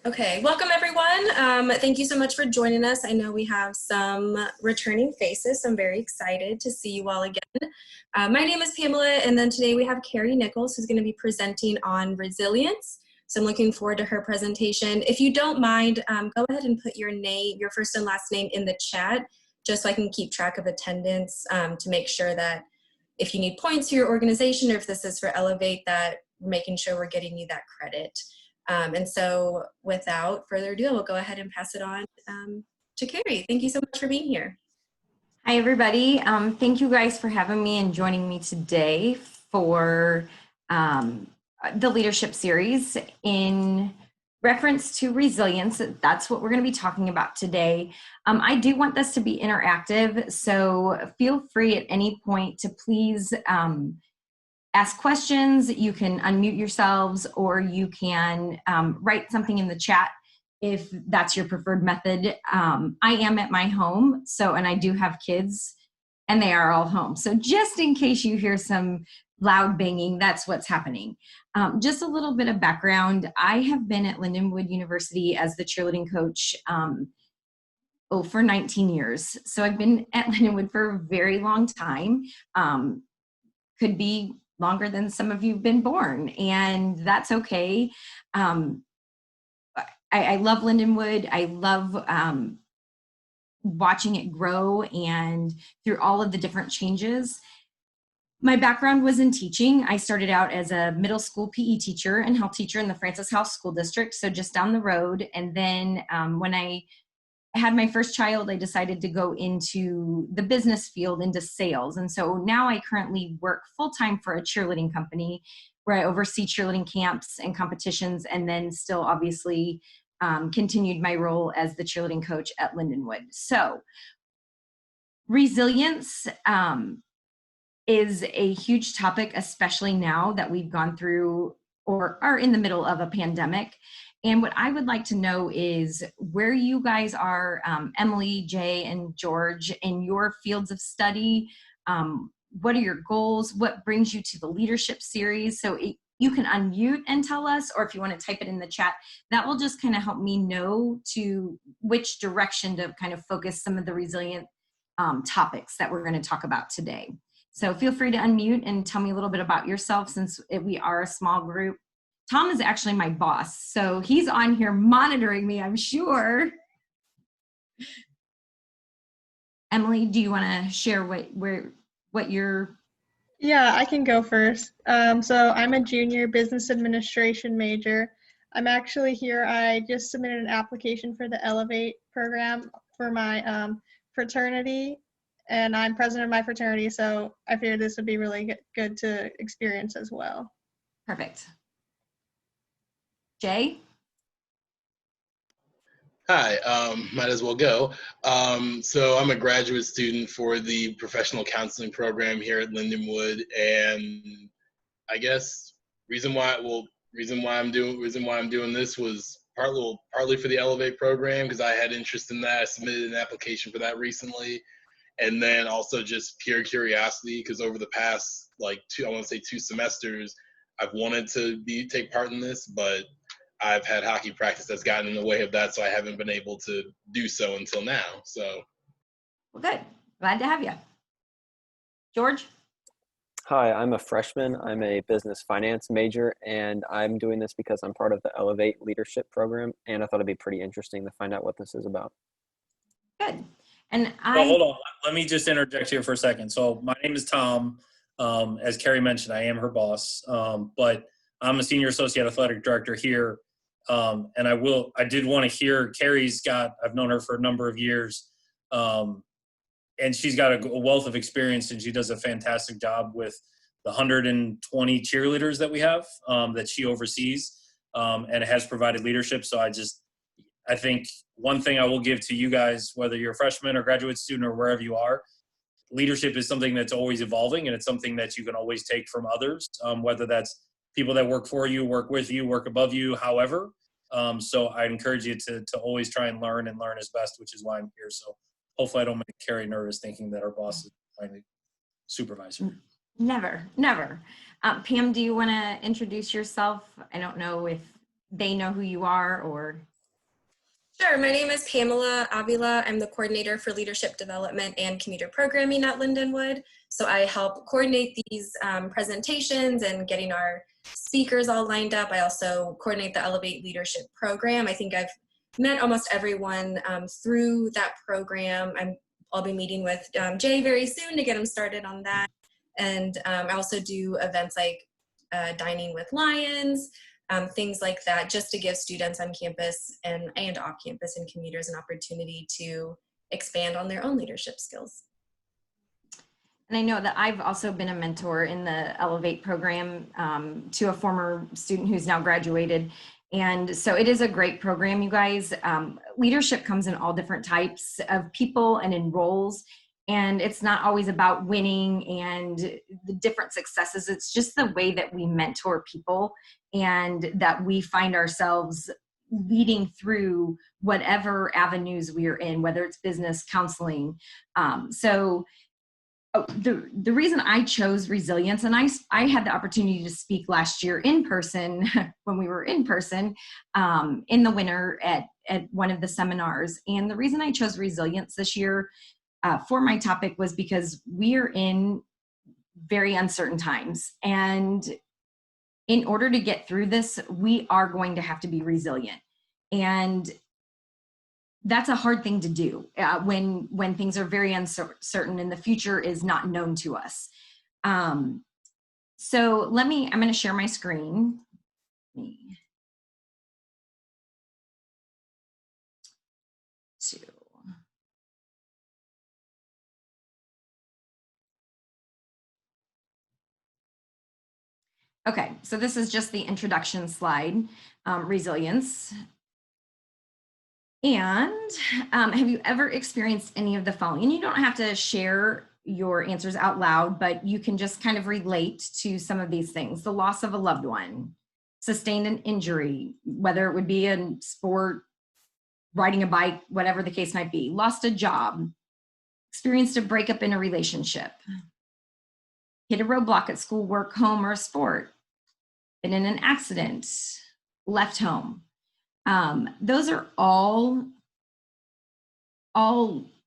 Okay, welcome everyone. Thank you so much for joining us. I know we have some returning faces, so I'm very excited to see you all again. My name is Pamela, and then today we have Carrie Nichols, who's going to be presenting on resilience. So I'm looking forward to her presentation. If you don't mind, go ahead and put your name, your first and last name in the chat, just so I can keep track of attendance to make sure that if you need points for your organization or if this is for Elevate, that we're making sure we're getting you that credit. And so without further ado, we'll go ahead and pass it on to Carrie. Thank you so much for being here. Hi, everybody. Thank you guys for having me and joining me today for the leadership series in reference to resilience. That's what we're going to be talking about today. I do want this to be interactive, so feel free at any point to please ask questions. You can unmute yourselves, or you can write something in the chat if that's your preferred method. I am at my home, and I do have kids, and they are all home. So just in case you hear some loud banging, that's what's happening. Just a little bit of background. I have been at Lindenwood University as the cheerleading coach for 19 years. So I've been at Lindenwood for a very long time. Could be longer than some of you have been born, and that's okay. I love Lindenwood. I love watching it grow and through all of the different changes. My background was in teaching. I started out as a middle school PE teacher and health teacher in the Francis House School District, so just down the road. And then when I had my first child, I decided to go into the business field, into sales. And so now I currently work full-time for a cheerleading company where I oversee cheerleading camps and competitions, and then still obviously continued my role as the cheerleading coach at Lindenwood. So resilience is a huge topic, especially now that we've gone through or are in the middle of a pandemic. And what I would like to know is where you guys are, Emily, Jay, and George, in your fields of study. What are your goals? What brings you to the leadership series? So you can unmute and tell us, or if you want to type it in the chat, that will just kind of help me know to which direction to kind of focus some of the resilient topics that we're going to talk about today. So feel free to unmute and tell me a little bit about yourself, since we are a small group. Tom is actually my boss, so he's on here monitoring me, I'm sure. Emily, do you want to share what you're... Yeah, I can go first. So I'm a junior business administration major. I'm actually here. I just submitted an application for the Elevate program for my fraternity, and I'm president of my fraternity, so I figured this would be really good to experience as well. Perfect. Jay? Hi, might as well go. So I'm a graduate student for the professional counseling program here at Lindenwood, and I guess reason why I'm doing this was partly for the Elevate program, because I had interest in that. I submitted an application for that recently, and then also just pure curiosity, because over the past two semesters, I've wanted to take part in this, but I've had hockey practice that's gotten in the way of that, so I haven't been able to do so until now. So, well, good. Glad to have you. George? Hi, I'm a freshman. I'm a business finance major, and I'm doing this because I'm part of the Elevate Leadership Program, and I thought it'd be pretty interesting to find out what this is about. Good. And well, hold on. Let me just interject here for a second. So my name is Tom. As Carrie mentioned, I am her boss, but I'm a senior associate athletic director here. And I did want to hear I've known her for a number of years, and she's got a wealth of experience, and she does a fantastic job with the 120 cheerleaders that we have, that she oversees, and has provided leadership. So I think one thing I will give to you guys, whether you're a freshman or graduate student or wherever you are, leadership is something that's always evolving, and it's something that you can always take from others, whether that's people that work for you, work with you, work above you, however. So I encourage you to always try and learn as best, which is why I'm here. So hopefully I don't make Carrie nervous thinking that our boss is trying to supervise her. Never. Pam, do you want to introduce yourself? I don't know if they know who you are or... Sure. My name is Pamela Avila. I'm the coordinator for leadership development and commuter programming at Lindenwood. So I help coordinate these presentations and getting our speakers all lined up. I also coordinate the Elevate Leadership Program. I think I've met almost everyone through that program. I'll be meeting with Jay very soon to get him started on that. And I also do events like Dining with Lions, things like that, just to give students on campus and off campus and commuters an opportunity to expand on their own leadership skills. And I know that I've also been a mentor in the Elevate program to a former student who's now graduated. And so it is a great program, you guys. Leadership comes in all different types of people and in roles. And it's not always about winning and the different successes. It's just the way that we mentor people and that we find ourselves leading through whatever avenues we are in, whether it's business, counseling. The reason I chose resilience, and I had the opportunity to speak last year in person when we were in person in the winter at one of the seminars. And the reason I chose resilience this year for my topic was because we are in very uncertain times. And in order to get through this, we are going to have to be resilient. And that's a hard thing to do when things are very uncertain and the future is not known to us. So I'm going to share my screen. Okay, so this is just the introduction slide, resilience. And have you ever experienced any of the following? And you don't have to share your answers out loud, but you can just kind of relate to some of these things. The loss of a loved one, sustained an injury, whether it would be in sport, riding a bike, whatever the case might be, lost a job, experienced a breakup in a relationship, hit a roadblock at school, work, home, or a sport, been in an accident, left home. Those are all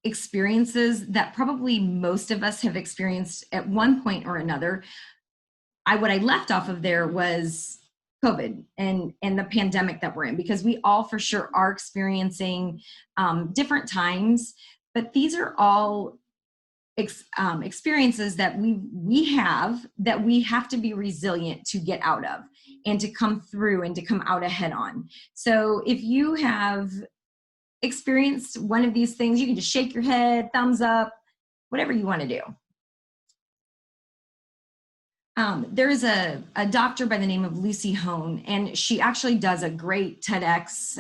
experiences that probably most of us have experienced at one point or another. What I left off of there was COVID and the pandemic that we're in, because we all for sure are experiencing different times, but these are all experiences that we have to be resilient to get out of and to come through and to come out ahead on. So if you have experienced one of these things, you can just shake your head, thumbs up, whatever you want to do. There's a doctor by the name of Lucy Hone, and she actually does a great TEDx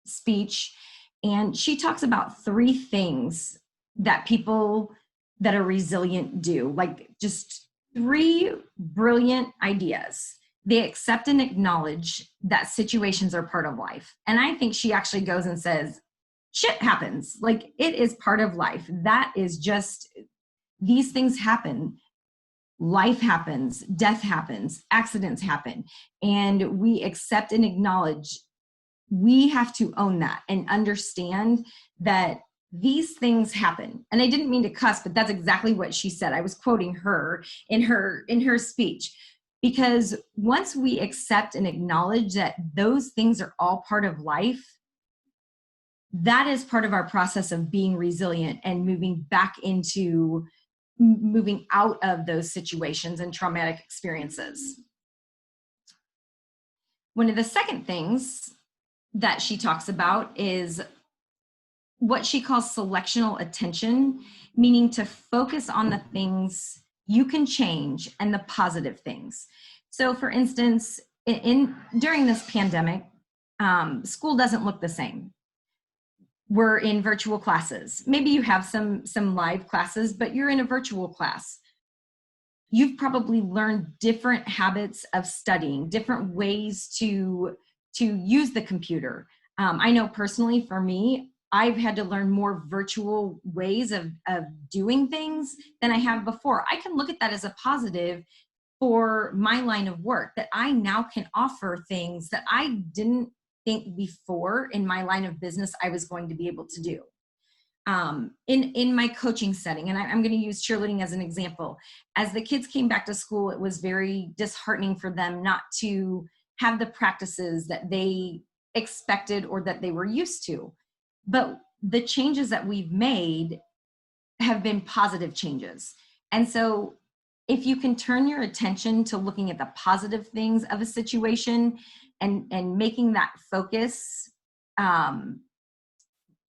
speech, and she talks about 3 things that people that are resilient do, like just 3 brilliant ideas. They accept and acknowledge that situations are part of life. And I think she actually goes and says, shit happens. Like, it is part of life. That is just, these things happen. Life happens, death happens, accidents happen. And we accept and acknowledge, we have to own that and understand that these things happen. And I didn't mean to cuss, but that's exactly what she said. I was quoting her in her speech, because once we accept and acknowledge that those things are all part of life, that is part of our process of being resilient and moving out of those situations and traumatic experiences. One of the second things that she talks about is what she calls selectional attention, meaning to focus on the things you can change and the positive things. So for instance, during this pandemic, school doesn't look the same. We're in virtual classes. Maybe you have some live classes, but you're in a virtual class. You've probably learned different habits of studying, different ways to use the computer. I know personally for me, I've had to learn more virtual ways of doing things than I have before. I can look at that as a positive for my line of work, that I now can offer things that I didn't think before in my line of business I was going to be able to do. In my coaching setting, and I'm going to use cheerleading as an example. As the kids came back to school, it was very disheartening for them not to have the practices that they expected or that they were used to. But the changes that we've made have been positive changes. And so if you can turn your attention to looking at the positive things of a situation and making that focus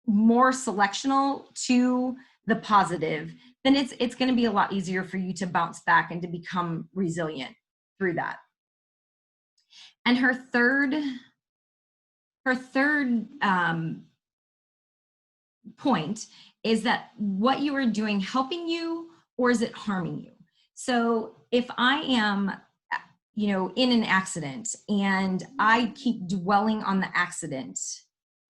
more selectional to the positive, then it's going to be a lot easier for you to bounce back and to become resilient through that. And her third point is that what you are doing helping you, or is it harming you? So if I am, in an accident and I keep dwelling on the accident,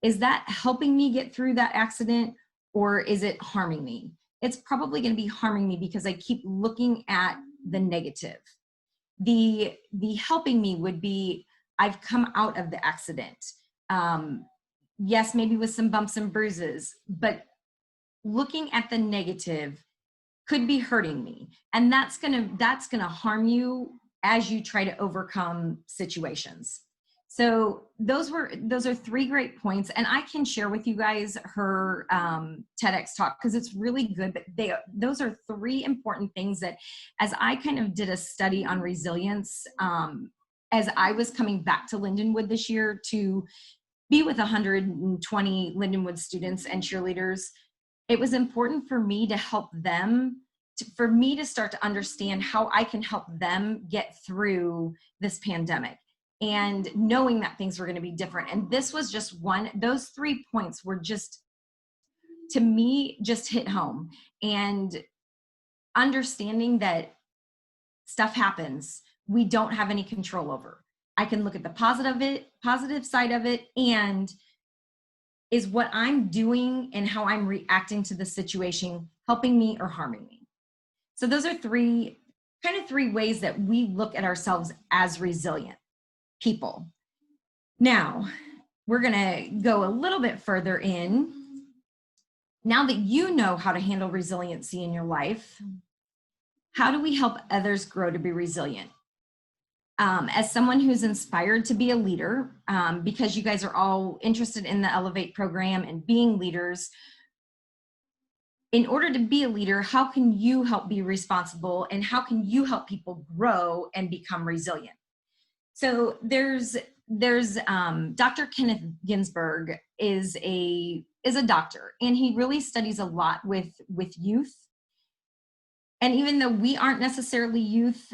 is that helping me get through that accident, or is it harming me? It's probably going to be harming me because I keep looking at the negative. The helping me would be, I've come out of the accident. Yes, maybe with some bumps and bruises, but looking at the negative could be hurting me. And that's gonna harm you as you try to overcome situations. So those are 3 great points, and I can share with you guys her TEDx talk because it's really good. But those are 3 important things that, as I kind of did a study on resilience, as I was coming back to Lindenwood this year to be with 120 Lindenwood students and cheerleaders, it was important for me to help them, for me to start to understand how I can help them get through this pandemic. And knowing that things were going to be different. And this was just those 3 points were just, to me, just hit home. And understanding that stuff happens, we don't have any control over. I can look at the positive side of it, and is what I'm doing and how I'm reacting to the situation helping me or harming me? So those are 3 ways that we look at ourselves as resilient people. Now, we're going to go a little bit further in. Now that you know how to handle resiliency in your life, how do we help others grow to be resilient? As someone who's inspired to be a leader, because you guys are all interested in the Elevate program and being leaders, in order to be a leader, how can you help be responsible, and how can you help people grow and become resilient? So there's Dr. Kenneth Ginsburg is a doctor, and he really studies a lot with youth. And even though we aren't necessarily youth,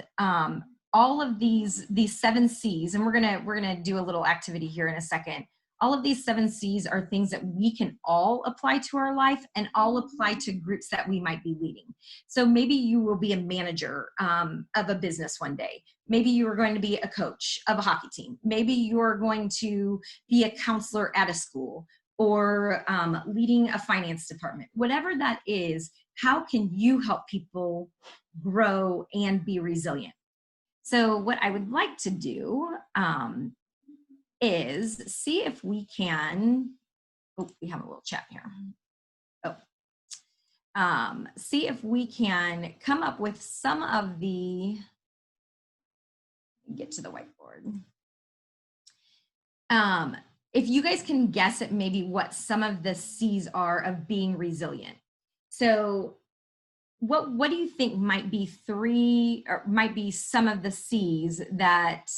all of these 7 C's, and we're gonna do a little activity here in a second. All of these 7 C's are things that we can all apply to our life and all apply to groups that we might be leading. So maybe you will be a manager of a business one day. Maybe you are going to be a coach of a hockey team. Maybe you're going to be a counselor at a school, or leading a finance department. Whatever that is, how can you help people grow and be resilient? So what I would like to do is see if we can, we have a little chat here. See if we can come up with some of the, get to the whiteboard. If you guys can guess at maybe what some of the C's are of being resilient. So what do you think might be 3, or might be some of the C's that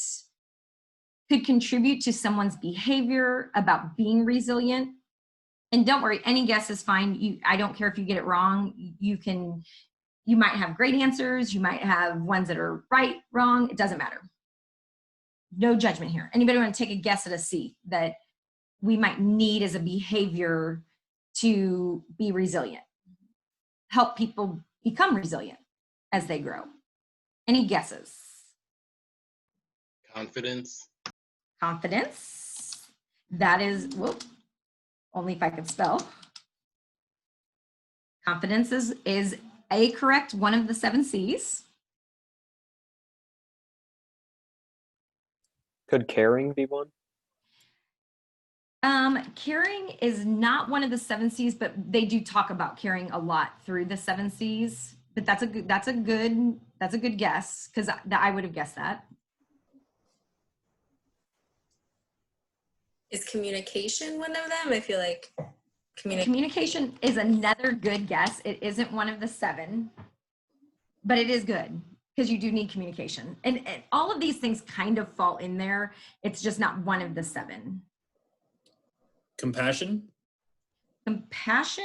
could contribute to someone's behavior about being resilient? And don't worry, any guess is fine. I don't care if you get it wrong. You might have great answers. You might have ones that are right, wrong. It doesn't matter. No judgment here. Anybody want to take a guess at a C that we might need as a behavior to be resilient? Help people become resilient as they grow. Any guesses? Confidence. Confidence. That is, only if I could spell. Confidence is a correct one of the 7 C's. Could caring be one? Caring is not one of the 7 C's, but they do talk about caring a lot through the 7 C's. But that's a good guess, because I would have guessed that. Is communication one of them? I feel like Communication is another good guess. It isn't one of the 7, but it is good because you do need communication. And all of these things kind of fall in there. It's just not one of the 7. Compassion? Compassion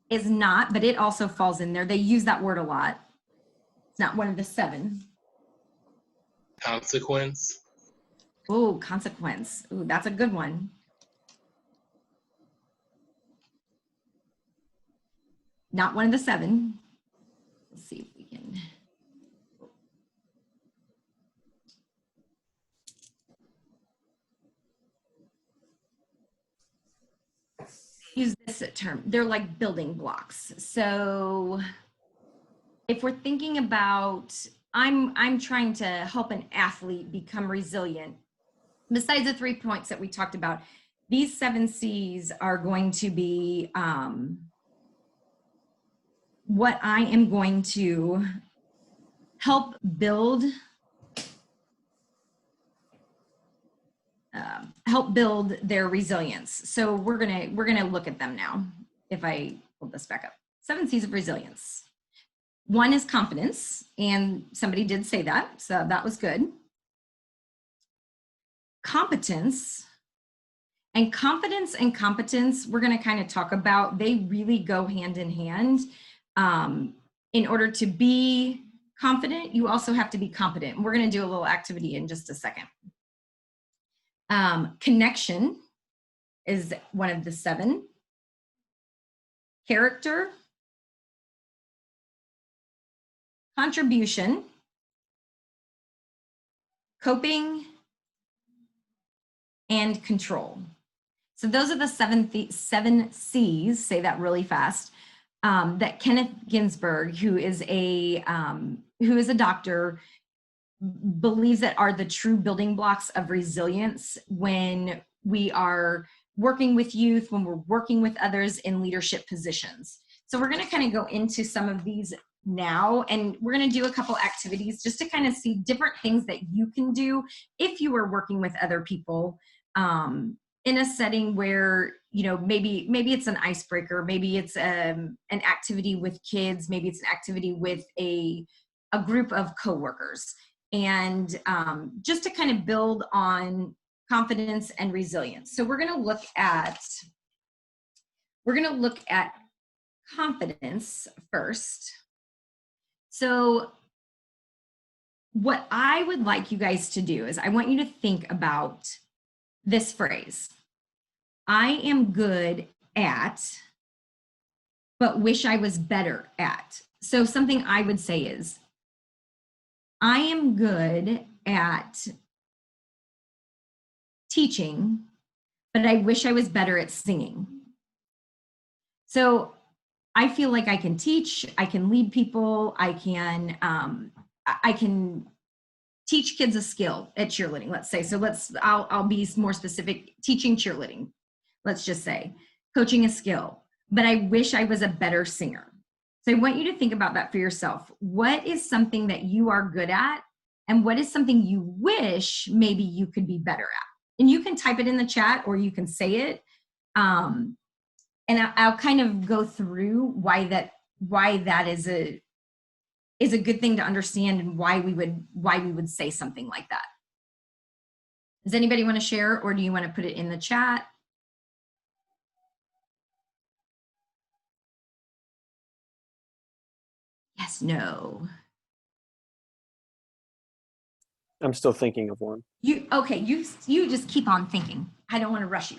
is not, but it also falls in there. They use that word a lot. It's not one of the 7. Consequence? Oh, consequence. Ooh, that's a good one. Not one of the 7. Let's see if we can. Use this term. They're like building blocks. So if we're thinking about, I'm trying to help an athlete become resilient. Besides the 3 points that we talked about, these 7 C's are going to be what I am going to help build their resilience. So we're gonna look at them now. If I pull this back up, 7 C's of resilience. 1 is confidence, and somebody did say that, so that was good. Competence. And confidence and competence, we're going to kind of talk about, they really go hand in hand. In order to be confident, you also have to be competent. We're going to do a little activity in just a second. Connection is one of the 7. Character. Contribution. Coping. And control. So those are the 7 C's, say that really fast, that Kenneth Ginsburg, who is a doctor, believes that are the true building blocks of resilience when we are working with youth, when we're working with others in leadership positions. So we're going to kind of go into some of these now, and we're going to do a couple activities just to kind of see different things that you can do if you are working with other people in a setting where, you know, maybe it's an icebreaker, maybe it's an activity with kids, maybe it's an activity with a group of coworkers, and just to kind of build on confidence and resilience. So we're going to look at confidence first. So what I would like you guys to do is I want you to think about this phrase. I am good at, but wish I was better at. So something I would say is, I am good at teaching, but I wish I was better at singing. So I feel like I can teach, I can lead people, I can teach kids a skill at cheerleading, let's say. So I'll be more specific, teaching cheerleading, let's just say, coaching a skill, but I wish I was a better singer. So I want you to think about that for yourself. What is something that you are good at, and what is something you wish maybe you could be better at? And you can type it in the chat or you can say it. And I'll kind of go through why that is a good thing to understand, and why we would say something like that. Does anybody want to share, or do you want to put it in the chat? Yes, no. I'm still thinking of one. You just keep on thinking. I don't want to rush you.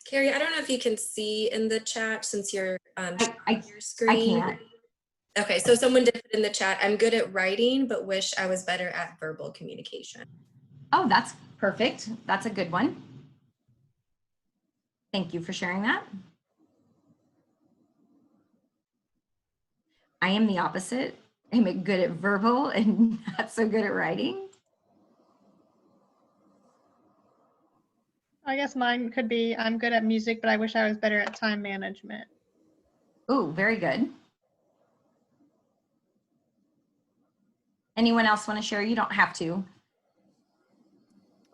Carrie, I don't know if you can see in the chat since you're I your I screen. can't. Okay, so someone did put in the chat, I'm good at writing, but wish I was better at verbal communication. Oh, that's perfect. That's a good one. Thank you for sharing that. I am the opposite. I'm good at verbal and not so good at writing. I guess mine could be I'm good at music, but I wish I was better at time management. Oh, very good. Anyone else want to share? You don't have to.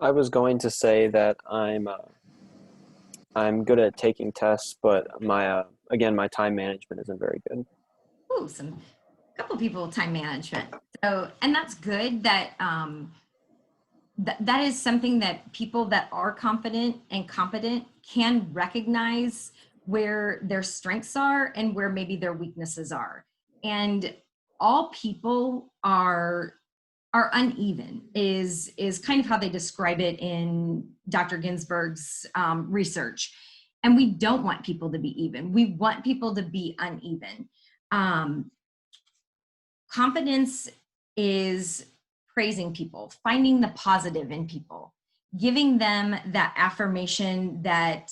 I was going to say that I'm good at taking tests, but again, my time management isn't very good. Ooh, couple people with time management. So, and that's good that that is something that people that are confident and competent can recognize where their strengths are and where maybe their weaknesses are. And all people are uneven is kind of how they describe it in Dr. Ginsburg's research. And we don't want people to be even. We want people to be uneven. Competence is praising people, finding the positive in people, giving them that affirmation that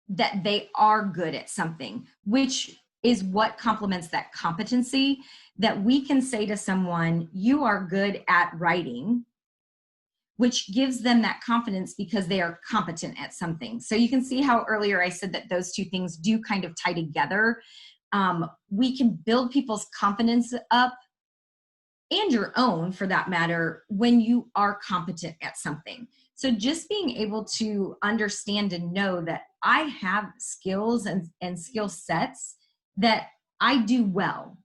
they are good at something, which is what complements that competency, that we can say to someone, you are good at writing, which gives them that confidence because they are competent at something. So you can see how earlier I said that those two things do kind of tie together. We can build people's confidence up, and your own for that matter, when you are competent at something. So just being able to understand and know that I have skills and skill sets that I do well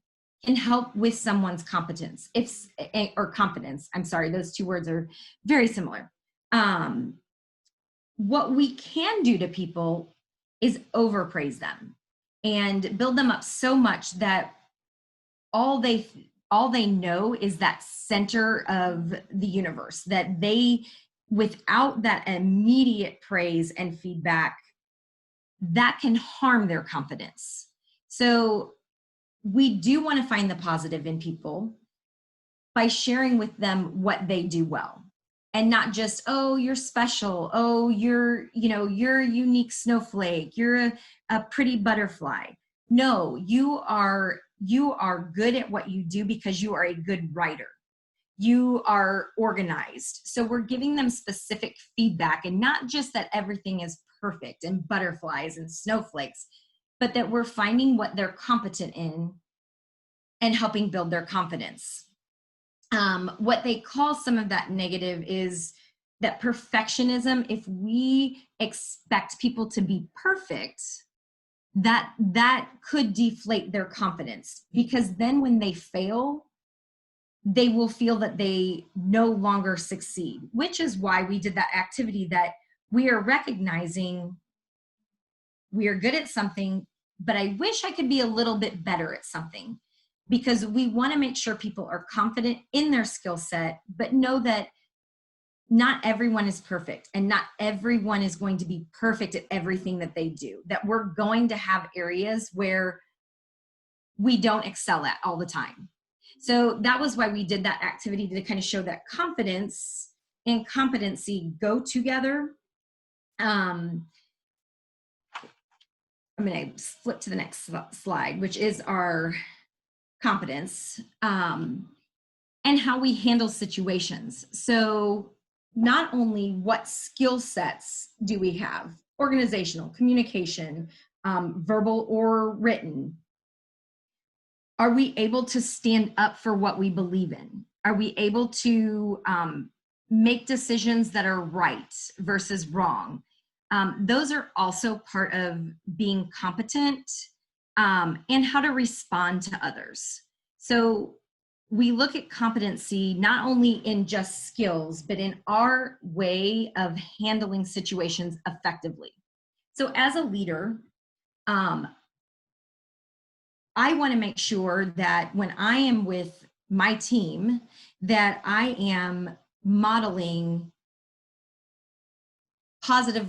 can help with someone's competence, or competence. I'm sorry, those two words are very similar. What we can do to people is overpraise them and build them up so much that all they know is that center of the universe, that they, without that immediate praise and feedback, that can harm their confidence. So we do want to find the positive in people by sharing with them what they do well, and not just, oh, you're special, oh, you're a unique snowflake, you're a pretty butterfly. No, you are good at what you do because you are a good writer. You are organized. So we're giving them specific feedback, and not just that everything is perfect and butterflies and snowflakes, but that we're finding what they're competent in and helping build their confidence. What they call some of that negative is that perfectionism. If we expect people to be perfect, that could deflate their confidence, because then when they fail, they will feel that they no longer succeed, which is why we did that activity, that we are recognizing we are good at something, but I wish I could be a little bit better at something, because we want to make sure people are confident in their skill set, but know that not everyone is perfect, and not everyone is going to be perfect at everything that they do, that we're going to have areas where we don't excel at all the time. So that was why we did that activity, to kind of show that confidence and competency go together. I'm going to flip to the next slide, which is our competence, and how we handle situations. So not only what skill sets do we have, organizational, communication, verbal or written, are we able to stand up for what we believe in? Are we able to make decisions that are right versus wrong? Those are also part of being competent, and how to respond to others. So we look at competency not only in just skills, but in our way of handling situations effectively. So as a leader, I want to make sure that when I am with my team, that I am modeling positive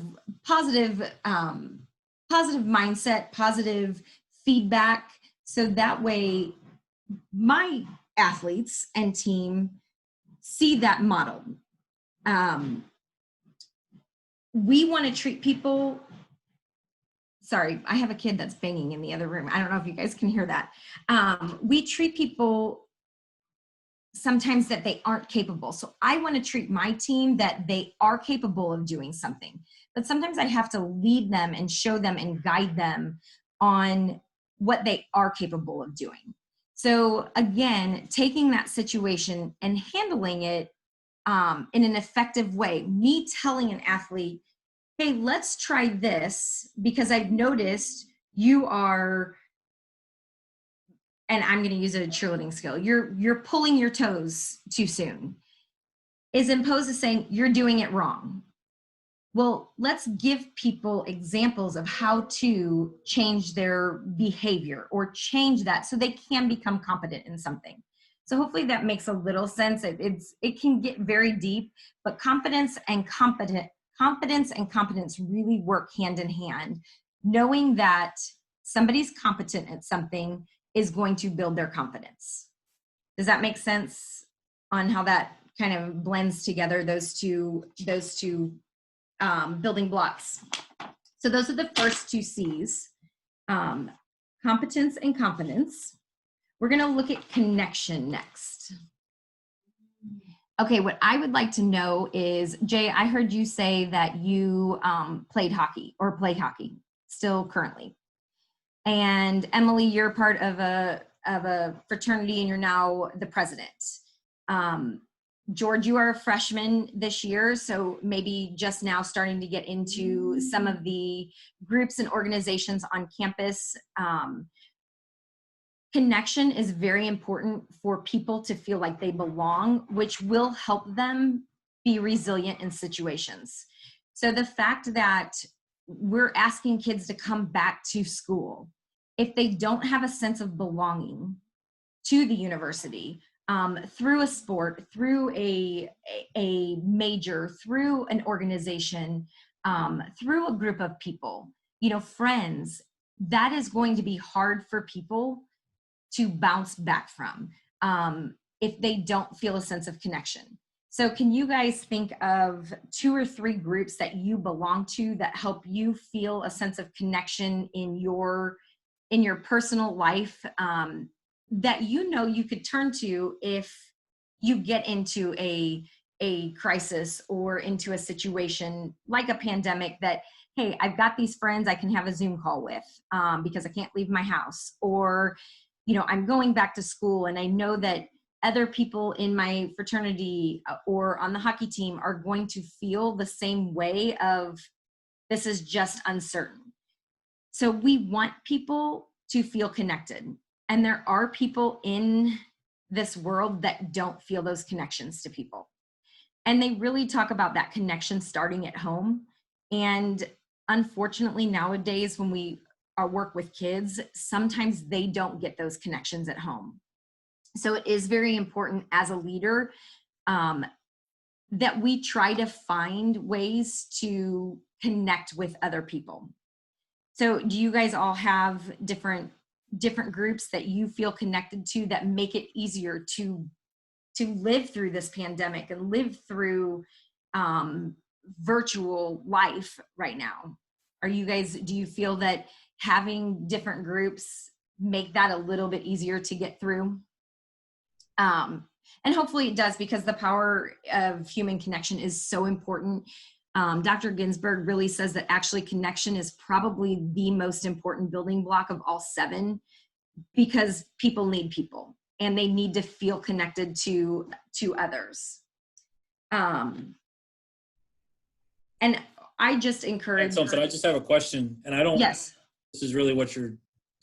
mindset, positive feedback. So that way my athletes and team see that model. We want to treat people. Sorry, I have a kid that's banging in the other room. I don't know if you guys can hear that. We treat people sometimes that they aren't capable. So I want to treat my team that they are capable of doing something. But sometimes I have to lead them and show them and guide them on what they are capable of doing. So again, taking that situation and handling it in an effective way. Me telling an athlete, hey, let's try this because I've noticed you are, and I'm going to use a cheerleading skill, you're pulling your toes too soon, is opposed to saying you're doing it wrong. Well, let's give people examples of how to change their behavior or change that so they can become competent in something. So hopefully that makes a little sense. It can get very deep, but competence and competence really work hand in hand. Knowing that somebody's competent at something is going to build their confidence. Does that make sense on how that kind of blends together, those two building blocks? So those are the first two C's, competence and competence. We're going to look at connection next. Okay, what I would like to know is, Jay, I heard you say that you played hockey or play hockey still currently. And Emily, you're part of a fraternity and you're now the president. George, you are a freshman this year, so maybe just now starting to get into some of the groups and organizations on campus. Connection is very important for people to feel like they belong, which will help them be resilient in situations. So the fact that we're asking kids to come back to school, if they don't have a sense of belonging to the university, through a sport, through a major, through an organization, through a group of people, friends, that is going to be hard for people to bounce back from if they don't feel a sense of connection. So can you guys think of 2 or 3 groups that you belong to that help you feel a sense of connection in your personal life, that you could turn to if you get into a crisis or into a situation like a pandemic that, hey, I've got these friends I can have a Zoom call with because I can't leave my house, or I'm going back to school and I know that other people in my fraternity or on the hockey team are going to feel the same way of this is just uncertain. So we want people to feel connected. And there are people in this world that don't feel those connections to people. And they really talk about that connection starting at home. And unfortunately, nowadays, when we work with kids, sometimes they don't get those connections at home. So it is very important as a leader that we try to find ways to connect with other people. So do you guys all have different groups that you feel connected to that make it easier to live through this pandemic and live through virtual life right now? Do you feel that having different groups make that a little bit easier to get through? And hopefully it does, because the power of human connection is so important. Dr. Ginsburg really says that actually connection is probably the most important building block of all 7, because people need people and they need to feel connected to others. And I just encourage. Something. I just have a question, and I don't. Yes. This is really what you're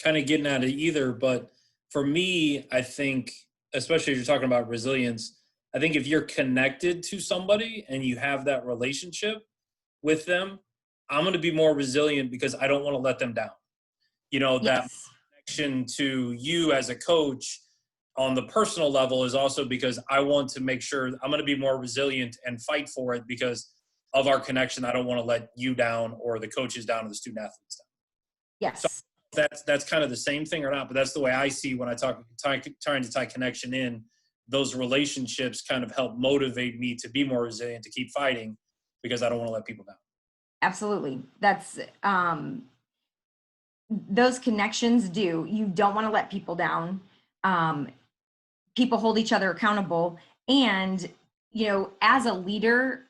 kind of getting at either, but for me, I think, especially if you're talking about resilience, I think if you're connected to somebody and you have that relationship with them, I'm going to be more resilient because I don't want to let them down. That Yes. connection to you as a coach on the personal level is also because I want to make sure I'm going to be more resilient and fight for it, because of our connection. I don't want to let you down or the coaches down or the student athletes down. Yes. That's kind of the same thing or not, but that's the way I see when I trying to tie connection in. Those relationships kind of help motivate me to be more resilient, to keep fighting, because I don't want to let people down. Absolutely. That's those connections you don't want to let people down. People hold each other accountable, and as a leader,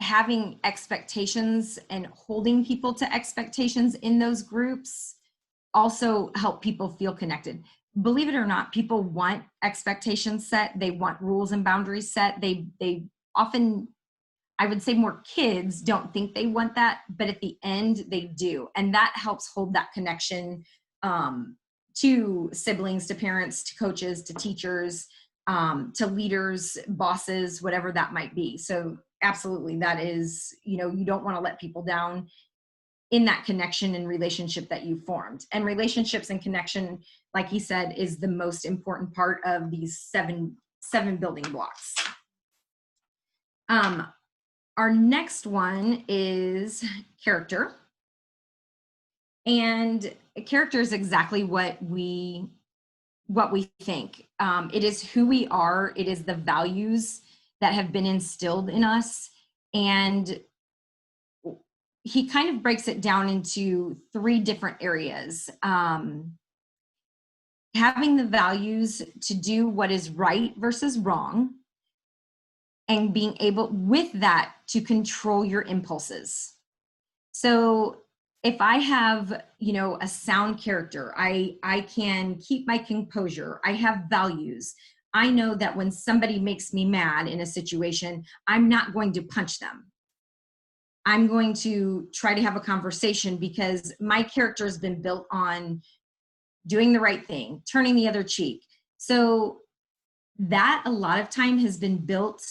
having expectations and holding people to expectations in those groups also help people feel connected. Believe it or not, people want expectations set. They want rules and boundaries set. They often, I would say, more kids don't think they want that, but at the end they do. And that helps hold that connection to siblings, to parents, to coaches, to teachers, to leaders, bosses, whatever that might be. So absolutely, that is, you don't want to let people down in that connection and relationship that you formed. And relationships and connection, like he said, is the most important part of these seven building blocks. Our next one is character. And character is exactly what we think. It is who we are. It is the values that have been instilled in us. And he kind of breaks it down into 3 different areas. Having the values to do what is right versus wrong, and being able with that to control your impulses. So if I have, a sound character, I can keep my composure. I have values. I know that when somebody makes me mad in a situation, I'm not going to punch them. I'm going to try to have a conversation, because my character has been built on doing the right thing, turning the other cheek. So that a lot of time has been built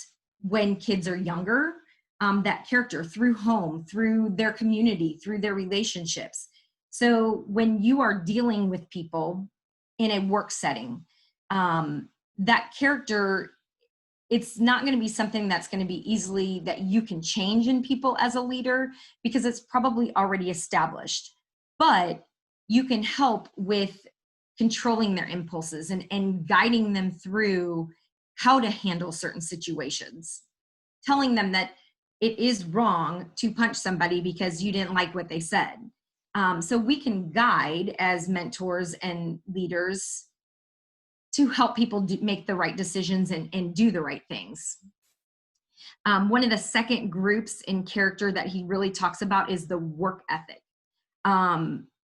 when kids are younger, that character through home, through their community, through their relationships. So when you are dealing with people in a work setting, that character, it's not going to be something that's going to be easily that you can change in people as a leader, because it's probably already established. But you can help with controlling their impulses and guiding them through how to handle certain situations, telling them that it is wrong to punch somebody because you didn't like what they said. So we can guide as mentors and leaders to help people make the right decisions and do the right things. One of the second groups in character that he really talks about is the work ethic.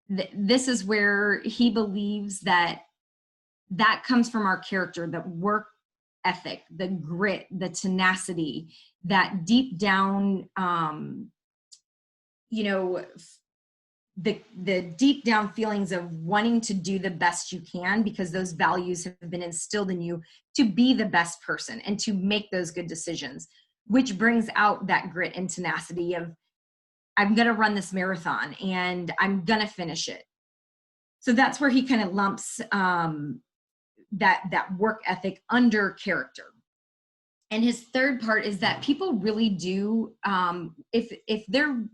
This is where he believes that comes from our character, the work ethic, the grit, the tenacity, that deep down, the deep down feelings of wanting to do the best you can, because those values have been instilled in you to be the best person and to make those good decisions, which brings out that grit and tenacity of, I'm going to run this marathon and I'm going to finish it. So that's where he kind of lumps that work ethic under character. And his third part is that people really do, if they're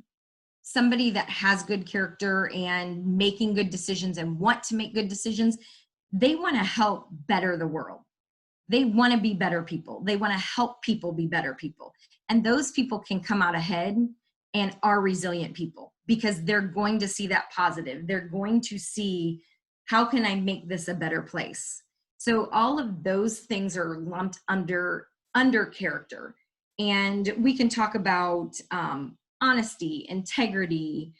somebody that has good character and making good decisions and want to make good decisions, they want to help better the world. They want to be better people. They want to help people be better people. And those people can come out ahead and are resilient people, because they're going to see that positive. They're going to see, how can I make this a better place? So all of those things are lumped under character. And we can talk about honesty, integrity,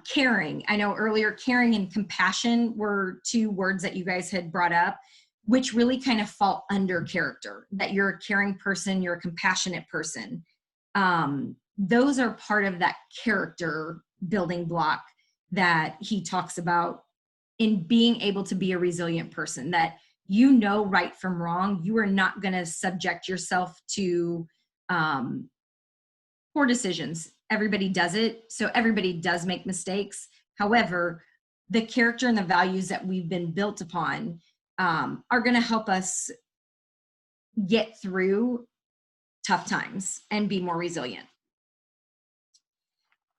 caring. I know earlier caring and compassion were 2 words that you guys had brought up, which really kind of fall under character, that you're a caring person, you're a compassionate person. Those are part of that character building block that he talks about in being able to be a resilient person, that right from wrong. You are not going to subject yourself to poor decisions. Everybody does it. So everybody does make mistakes. However, the character and the values that we've been built upon are going to help us get through tough times and be more resilient.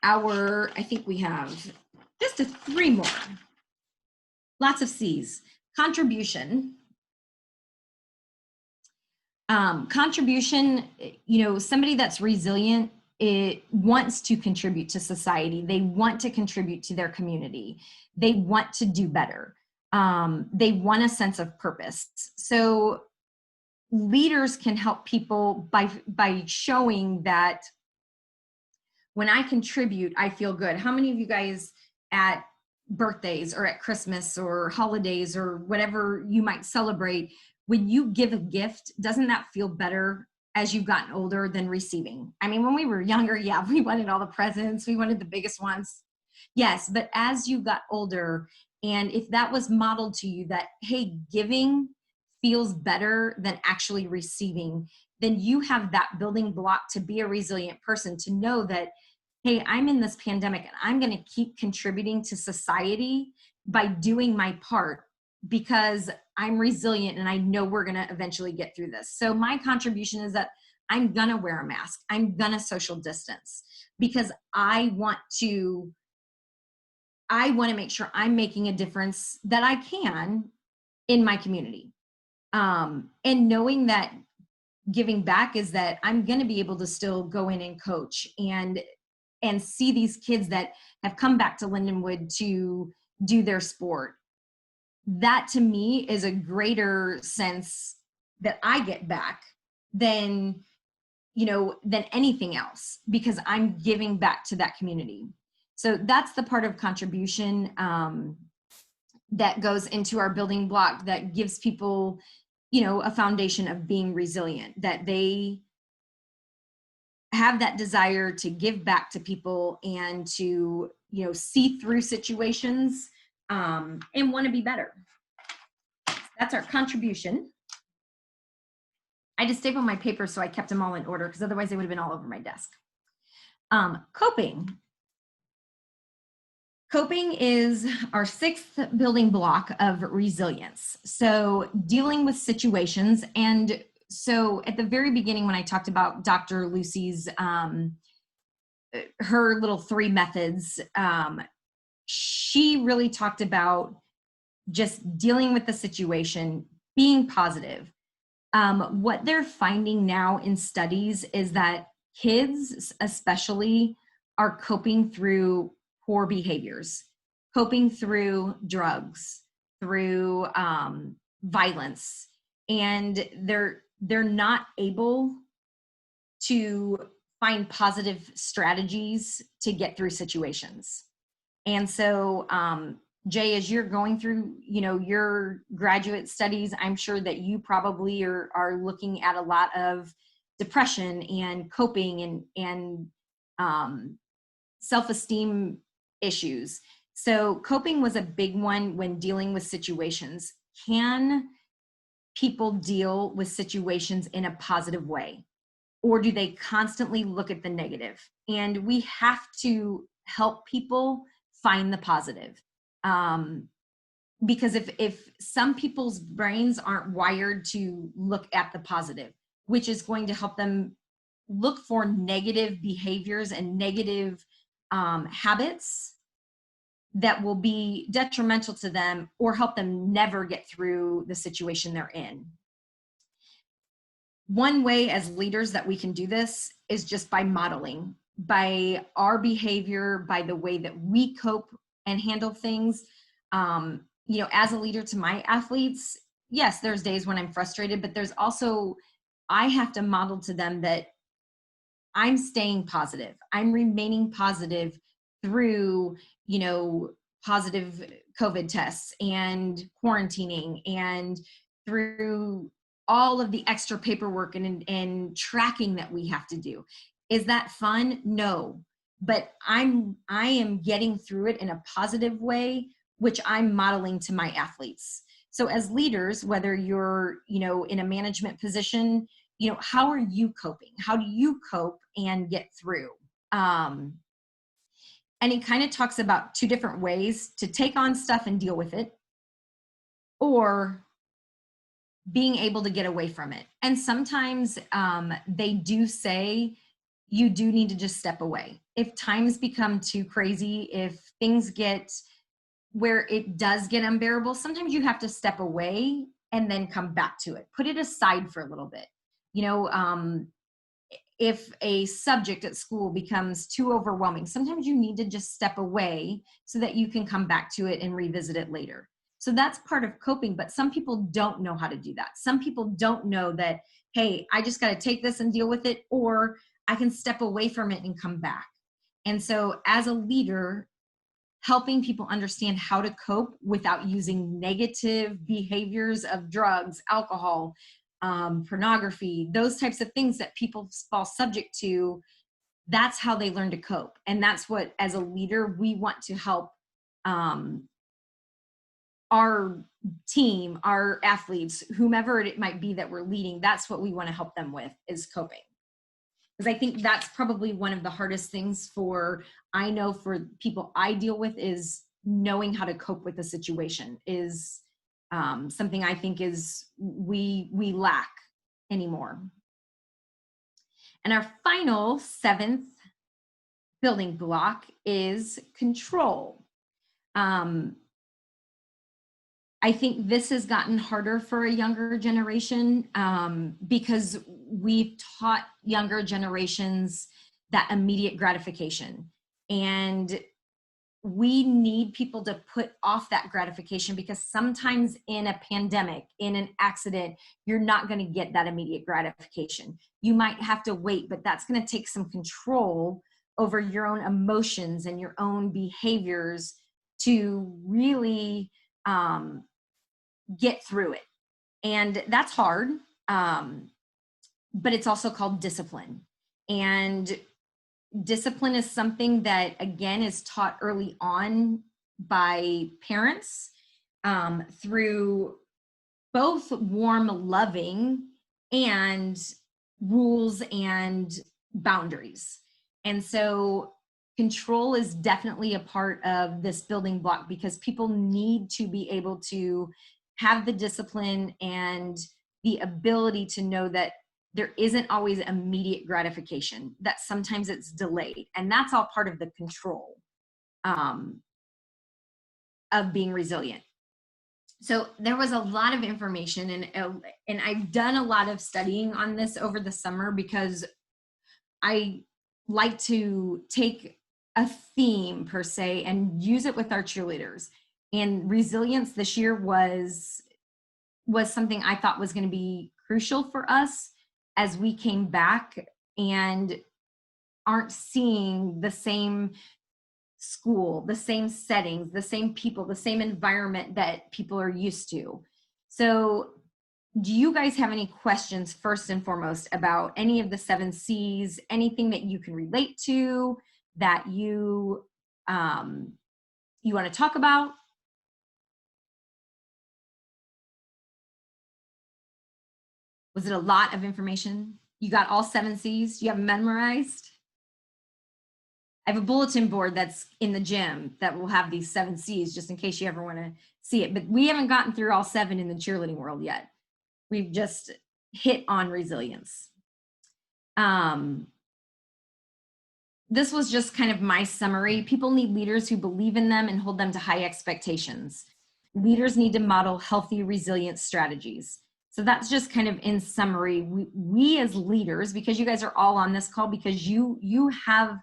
I think we have just three more. Lots of C's. Contribution. Contribution, somebody that's resilient, it wants to contribute to society. They want to contribute to their community. They want to do better. They want a sense of purpose. So leaders can help people by showing that when I contribute, I feel good. How many of you guys at birthdays or at Christmas or holidays or whatever you might celebrate, when you give a gift, doesn't that feel better as you've gotten older than receiving? I mean, when we were younger, yeah, we wanted all the presents. We wanted the biggest ones. Yes, but as you got older, and if that was modeled to you that, hey, giving feels better than actually receiving, then you have that building block to be a resilient person, to know that, hey, I'm in this pandemic and I'm going to keep contributing to society by doing my part because I'm resilient and I know we're going to eventually get through this. So my contribution is that I'm going to wear a mask. I'm going to social distance because I want to make sure I'm making a difference that I can in my community. And knowing that giving back is that I'm going to be able to still go in and coach and see these kids that have come back to Lindenwood to do their sport. That to me is a greater sense that I get back than anything else, because I'm giving back to that community. So that's the part of contribution that goes into our building block that gives people, a foundation of being resilient, that they have that desire to give back to people and to, see through situations and want to be better. That's our contribution. I just stapled my papers so I kept them all in order, because otherwise they would have been all over my desk. Coping. Coping is our sixth building block of resilience. So dealing with situations. And so at the very beginning, when I talked about Dr. Lucy's, her little 3 methods, she really talked about just dealing with the situation, being positive. What they're finding now in studies is that kids especially are coping through poor behaviors, coping through drugs, through violence, and they're not able to find positive strategies to get through situations. And so Jay, as you're going through, your graduate studies, I'm sure that you probably are looking at a lot of depression and coping and self-esteem issues. So coping was a big one when dealing with situations. Can people deal with situations in a positive way, or do they constantly look at the negative? And we have to help people find the positive. Because if some people's brains aren't wired to look at the positive, which is going to help them look for negative behaviors and negative habits that will be detrimental to them or help them never get through the situation they're in. One way as leaders that we can do this is just by modeling, by our behavior, by the way that we cope and handle things. As a leader to my athletes, yes, there's days when I'm frustrated, but there's also, I have to model to them that I'm staying positive. I'm remaining positive through, positive COVID tests and quarantining and through all of the extra paperwork and tracking that we have to do. Is that fun? No, but I am getting through it in a positive way, which I'm modeling to my athletes. So as leaders, whether you're, in a management position, how are you coping? How do you cope and get through? And he kind of talks about 2 different ways to take on stuff and deal with it, or being able to get away from it. And sometimes they do say, you do need to just step away. If times become too crazy, if things get where it does get unbearable, sometimes you have to step away and then come back to it. Put it aside for a little bit. You know, if a subject at school becomes too overwhelming, sometimes you need to just step away so that you can come back to it and revisit it later. So that's part of coping, but some people don't know how to do that. Some people don't know that, hey, I just got to take this and deal with it, or I can step away from it and come back. And so as a leader, helping people understand how to cope without using negative behaviors of drugs, alcohol, pornography, those types of things that people fall subject to, that's how they learn to cope. And that's what, as a leader, we want to help our team, our athletes, whomever it might be that we're leading, that's what we want to help them with, is coping. Because I think that's probably one of the hardest things for people I deal with, is knowing how to cope with the situation is something I think is we lack anymore. And our final 7th building block is control. I think this has gotten harder for a younger generation because we've taught younger generations that immediate gratification. And we need people to put off that gratification, because sometimes in a pandemic, in an accident, you're not going to get that immediate gratification. You might have to wait, but that's going to take some control over your own emotions and your own behaviors to really get through it. And that's hard, but it's also called discipline. And discipline is something that, again, is taught early on by parents through both warm, loving, and rules and boundaries. And so control is definitely a part of this building block, because people need to be able to have the discipline and the ability to know that there isn't always immediate gratification, that sometimes it's delayed. And that's all part of the control of being resilient. So there was a lot of information, and I've done a lot of studying on this over the summer, because I like to take a theme per se and use it with our cheerleaders. And resilience this year was something I thought was going to be crucial for us as we came back and aren't seeing the same school, the same settings, the same people, the same environment that people are used to. So do you guys have any questions, first and foremost, about any of the 7 C's, anything that you can relate to, that you want to talk about? Was it a lot of information? You got all 7 C's? You have them memorized? I have a bulletin board that's in the gym that will have these 7 C's, just in case you ever want to see it. But we haven't gotten through all 7 in the cheerleading world yet. We've just hit on resilience. This was just kind of my summary. People need leaders who believe in them and hold them to high expectations. Leaders need to model healthy, resilient strategies. So that's just kind of in summary. We as leaders, because you guys are all on this call, because you have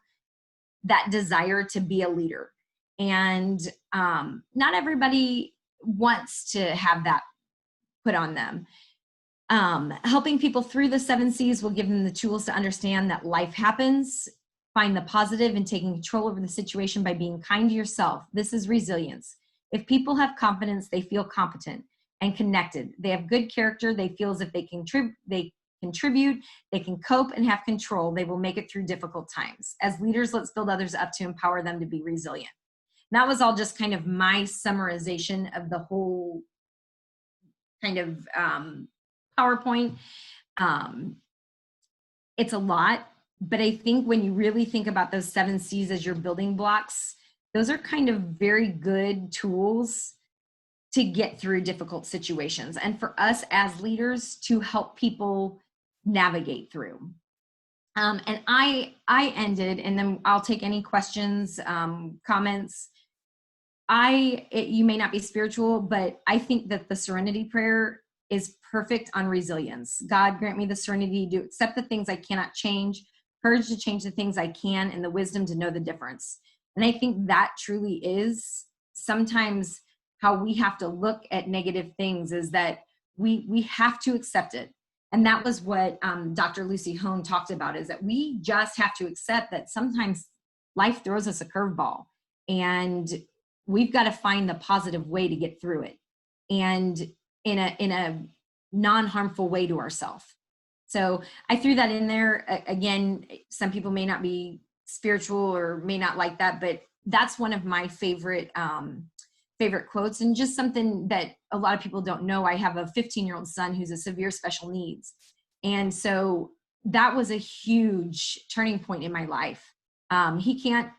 that desire to be a leader. And not everybody wants to have that put on them. Helping people through the 7 C's will give them the tools to understand that life happens, find the positive, and taking control over the situation by being kind to yourself. This is resilience. If people have confidence, they feel competent and connected. They have good character. They feel as if they contribute, they can cope and have control. They will make it through difficult times. As leaders, let's build others up to empower them to be resilient. And that was all just kind of my summarization of the whole kind of PowerPoint. It's a lot, but I think when you really think about those 7 C's as your building blocks, those are kind of very good tools to get through difficult situations, and for us as leaders to help people navigate through. And I ended, and then I'll take any questions, comments. You may not be spiritual, but I think that the serenity prayer is perfect on resilience. God, grant me the serenity to accept the things I cannot change, courage to change the things I can, and the wisdom to know the difference. And I think that truly is sometimes how we have to look at negative things, is that we have to accept it. And that was what Dr. Lucy Hone talked about, is that we just have to accept that sometimes life throws us a curveball, and we've got to find the positive way to get through it, and in a non-harmful way to ourselves. So I threw that in there. Again, some people may not be spiritual or may not like that, but that's one of my favorite quotes, and just something that a lot of people don't know. I have a 15-year-old son who's a severe special needs. And so that was a huge turning point in my life. He can't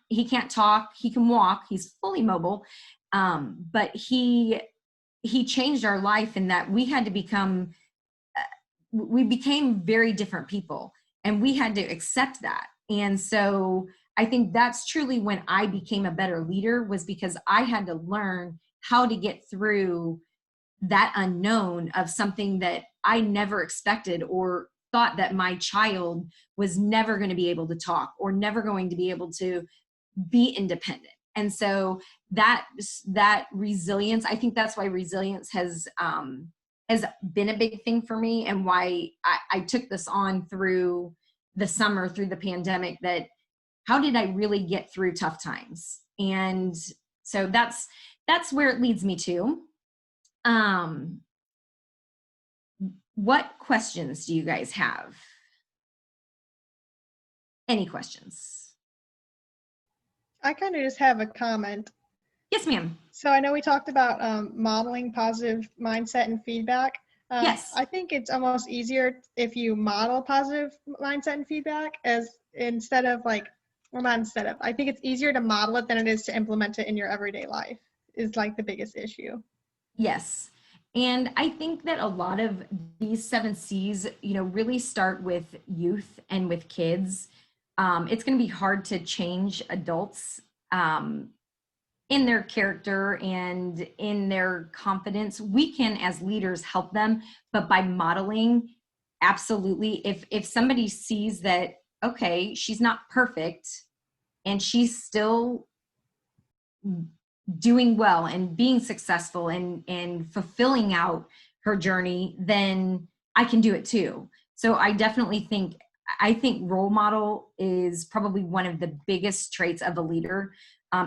talk, he can walk, he's fully mobile. But he changed our life in that we had to we became very different people, and we had to accept that. And so I think that's truly when I became a better leader, was because I had to learn how to get through that unknown of something that I never expected, or thought that my child was never going to be able to talk, or never going to be able to be independent. And so that resilience, I think that's why resilience has been a big thing for me, and why I took this on through the summer, through the pandemic, that how did I really get through tough times? And so that's where it leads me to. What questions do you guys have? Any questions? I kind of just have a comment. Yes, ma'am. So I know we talked about modeling positive mindset and feedback. Yes. I think it's almost easier if you model positive mindset and feedback, I think it's easier to model it than it is to implement it in your everyday life, is like the biggest issue. Yes. And I think that a lot of these 7 C's, really start with youth and with kids. It's going to be hard to change adults in their character and in their confidence. We can, as leaders, help them, but by modeling, absolutely. If somebody sees that, okay, she's not perfect and she's still doing well and being successful and fulfilling out her journey, then I can do it too. So I definitely think role model is probably one of the biggest traits of a leader.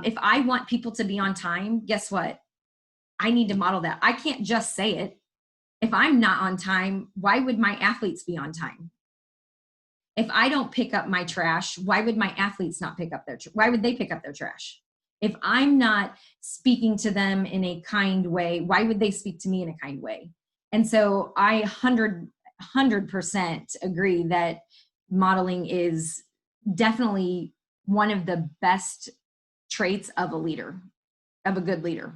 If I want people to be on time, guess what? I need to model that. I can't just say it. If I'm not on time, why would my athletes be on time? If I don't pick up my trash, why would my athletes not pick up why would they pick up their trash? If I'm not speaking to them in a kind way, why would they speak to me in a kind way? And so I 100% agree that modeling is definitely one of the best traits of a leader, of a good leader.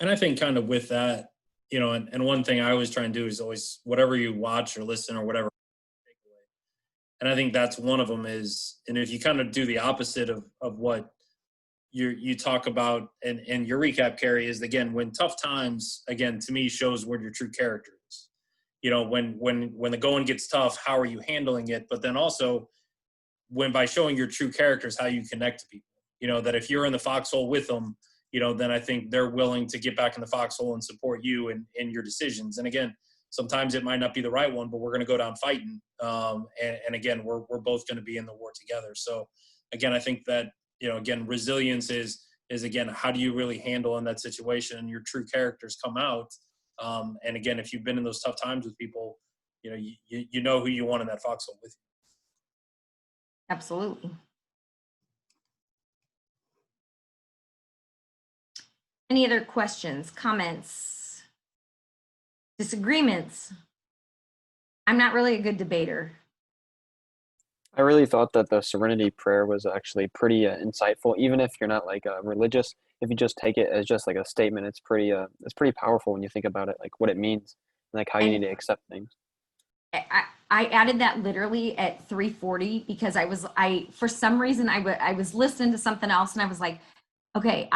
And I think kind of with that, and one thing I always try and do is always, whatever you watch or listen or whatever, take away. And I think that's one of them is, and if you kind of do the opposite of what you talk about, and your recap, Carrie, is, again, when tough times, again, to me, shows where your true character is. When the going gets tough, how are you handling it? But then also, by showing your true characters, how you connect to people. That if you're in the foxhole with them, then I think they're willing to get back in the foxhole and support you in your decisions. And again, sometimes it might not be the right one, but we're going to go down fighting. And again, we're both going to be in the war together. So again, I think that, again, resilience is again, how do you really handle in that situation, and your true characters come out. And again, if you've been in those tough times with people, you know who you want in that foxhole with you. Absolutely. Any other questions, comments, disagreements? I'm not really a good debater. I really thought that the Serenity Prayer was actually pretty insightful, even if you're not like religious. If you just take it as just like a statement, it's pretty powerful when you think about it, like what it means. like how you need to accept things. I added that literally at 3:40 because for some reason I was listening to something else and I was like, okay,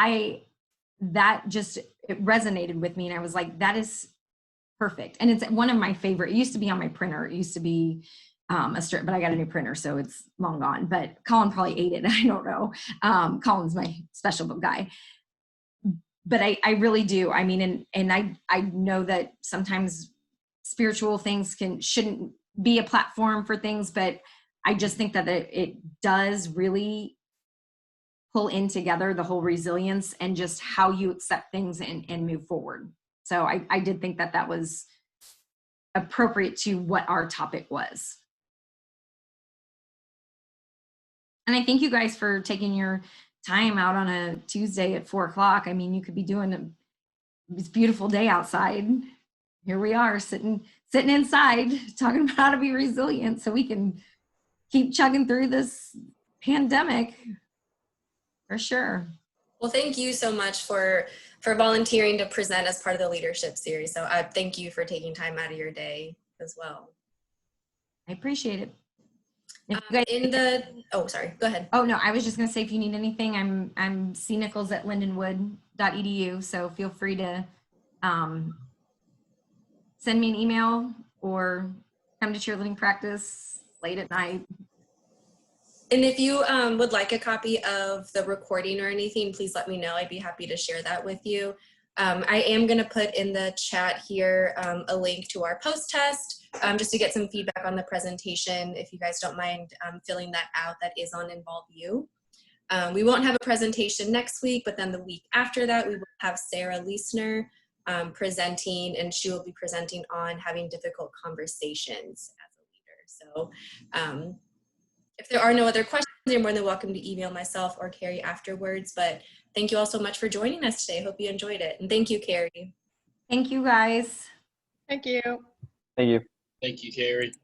it resonated with me and I was like, that is perfect. And it's one of my favorite. It used to be on my printer. It used to be a strip, but I got a new printer, so it's long gone. But Colin probably ate it. I don't know. Colin's my special book guy. But I really do. I mean, and I know that sometimes spiritual things shouldn't be a platform for things, but I just think that it does really pull in together the whole resilience and just how you accept things and move forward. So I did think that was appropriate to what our topic was. And I thank you guys for taking your time out on a Tuesday at 4:00. I mean, you could be doing this beautiful day outside. Here we are sitting inside talking about how to be resilient so we can keep chugging through this pandemic for sure. Well, thank you so much for volunteering to present as part of the leadership series. So thank you for taking time out of your day as well. I appreciate it. Sorry, go ahead. Oh no, I was just gonna say if you need anything, I'm cnichols@lindenwood.edu. So feel free to send me an email or come to cheerleading practice late at night. And if you would like a copy of the recording or anything, please let me know. I'd be happy to share that with you. I am going to put in the chat here a link to our post test just to get some feedback on the presentation. If you guys don't mind filling that out, that is on Involve You. We won't have a presentation next week, but then the week after that, we will have Sarah Leisner presenting, and she will be presenting on having difficult conversations as a leader. So if there are no other questions, you're more than welcome to email myself or Carrie afterwards. But thank you all so much for joining us today. Hope you enjoyed it. And thank you, Carrie. Thank you, guys. Thank you. Thank you. Thank you, Carrie.